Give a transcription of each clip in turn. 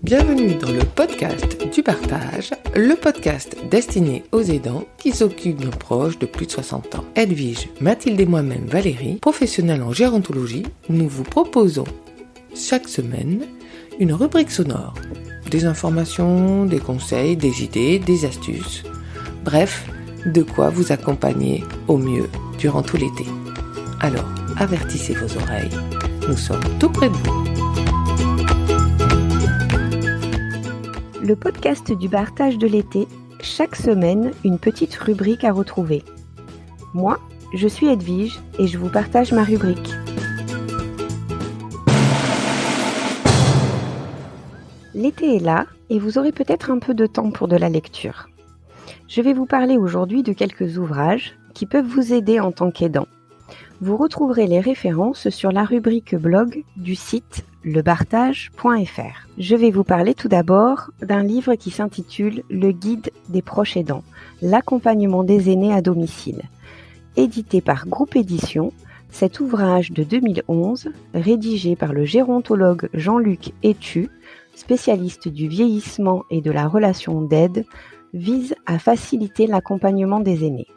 Bienvenue dans le podcast du partage, le podcast destiné aux aidants qui s'occupent d'un proche de plus de 60 ans. Edwige, Mathilde et moi-même Valérie, professionnels en gérontologie, nous vous proposons chaque semaine une rubrique sonore. Des informations, des conseils, des idées, des astuces. Bref, de quoi vous accompagner au mieux durant tout l'été. Alors, avertissez vos oreilles, nous sommes tout près de vous. Le podcast du partage de l'été, chaque semaine, une petite rubrique à retrouver. Moi, je suis Edwige et je vous partage ma rubrique. L'été est là et vous aurez peut-être un peu de temps pour de la lecture. Je vais vous parler aujourd'hui de quelques ouvrages qui peuvent vous aider en tant qu'aidant. Vous retrouverez les références sur la rubrique blog du site lebartage.fr. Je vais vous parler tout d'abord d'un livre qui s'intitule « Le guide des proches aidants, l'accompagnement des aînés à domicile ». Édité par Groupe Éditions, cet ouvrage de 2011, rédigé par le gérontologue Jean-Luc Étu, spécialiste du vieillissement et de la relation d'aide, vise à faciliter l'accompagnement des aînés.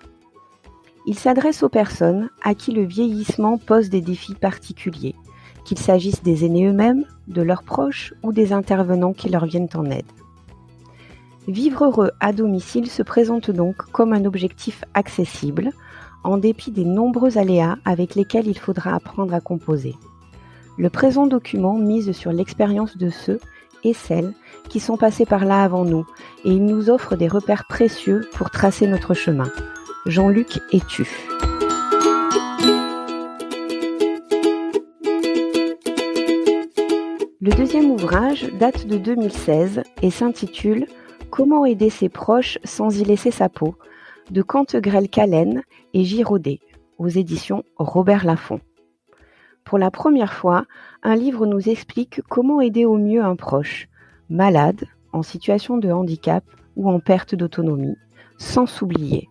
Il s'adresse aux personnes à qui le vieillissement pose des défis particuliers, qu'il s'agisse des aînés eux-mêmes, de leurs proches ou des intervenants qui leur viennent en aide. Vivre heureux à domicile se présente donc comme un objectif accessible, en dépit des nombreux aléas avec lesquels il faudra apprendre à composer. Le présent document mise sur l'expérience de ceux et celles qui sont passés par là avant nous, et il nous offre des repères précieux pour tracer notre chemin. Jean-Luc Étu. Le deuxième ouvrage date de 2016 et s'intitule « Comment aider ses proches sans y laisser sa peau » de Cantegrel-Callen et Giraudet, aux éditions Robert Laffont. Pour la première fois, un livre nous explique comment aider au mieux un proche, malade, en situation de handicap ou en perte d'autonomie, sans s'oublier.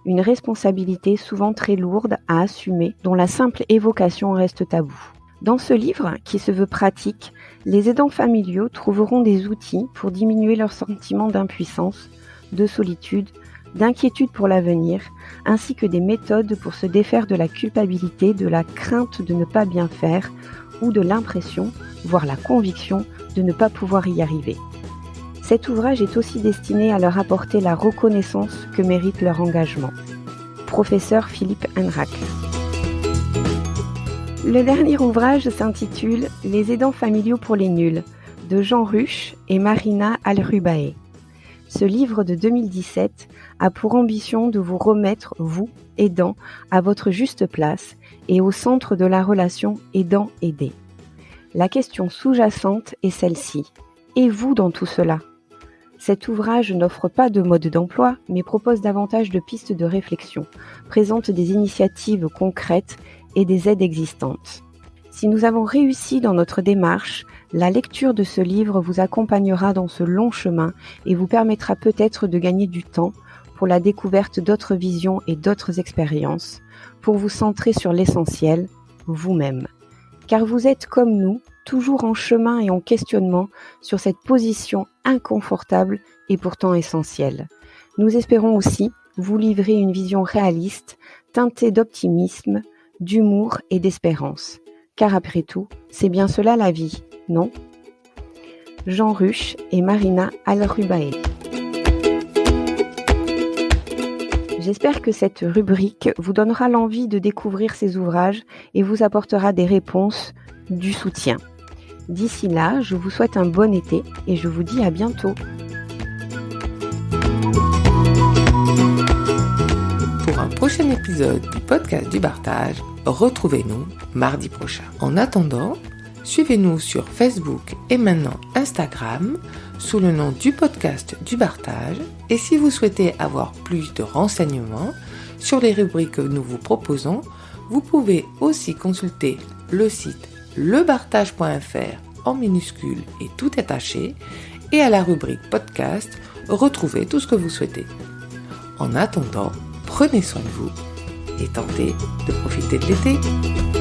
Une responsabilité souvent très lourde à assumer, dont la simple évocation reste tabou. Dans ce livre, qui se veut pratique, les aidants familiaux trouveront des outils pour diminuer leur sentiment d'impuissance, de solitude, d'inquiétude pour l'avenir, ainsi que des méthodes pour se défaire de la culpabilité, de la crainte de ne pas bien faire ou de l'impression, voire la conviction, de ne pas pouvoir y arriver. Cet ouvrage est aussi destiné à leur apporter la reconnaissance que mérite leur engagement. Professeur Philippe Henrac. Le dernier ouvrage s'intitule « Les aidants familiaux pour les nuls » de Jean Ruche et Marina Alrubae. Ce livre de 2017 a pour ambition de vous remettre, vous, aidants, à votre juste place et au centre de la relation aidant-aidé. La question sous-jacente est celle-ci. Et vous dans tout cela ? Cet ouvrage n'offre pas de mode d'emploi, mais propose davantage de pistes de réflexion, présente des initiatives concrètes et des aides existantes. Si nous avons réussi dans notre démarche, la lecture de ce livre vous accompagnera dans ce long chemin et vous permettra peut-être de gagner du temps pour la découverte d'autres visions et d'autres expériences, pour vous centrer sur l'essentiel, vous-même. Car vous êtes comme nous, toujours en chemin et en questionnement sur cette position inconfortable et pourtant essentielle. Nous espérons aussi vous livrer une vision réaliste, teintée d'optimisme, d'humour et d'espérance. Car après tout, c'est bien cela la vie, non ? Jean Ruche et Marina Alrubae. J'espère que cette rubrique vous donnera l'envie de découvrir ces ouvrages et vous apportera des réponses, du soutien. D'ici là, je vous souhaite un bon été et je vous dis à bientôt. Pour un prochain épisode du podcast du partage, retrouvez-nous mardi prochain. En attendant, suivez-nous sur Facebook et maintenant Instagram sous le nom du podcast du partage. Et si vous souhaitez avoir plus de renseignements sur les rubriques que nous vous proposons, vous pouvez aussi consulter le site lebartage.fr en minuscule et tout attaché et à la rubrique podcast, retrouvez tout ce que vous souhaitez. En attendant, prenez soin de vous et tentez de profiter de l'été.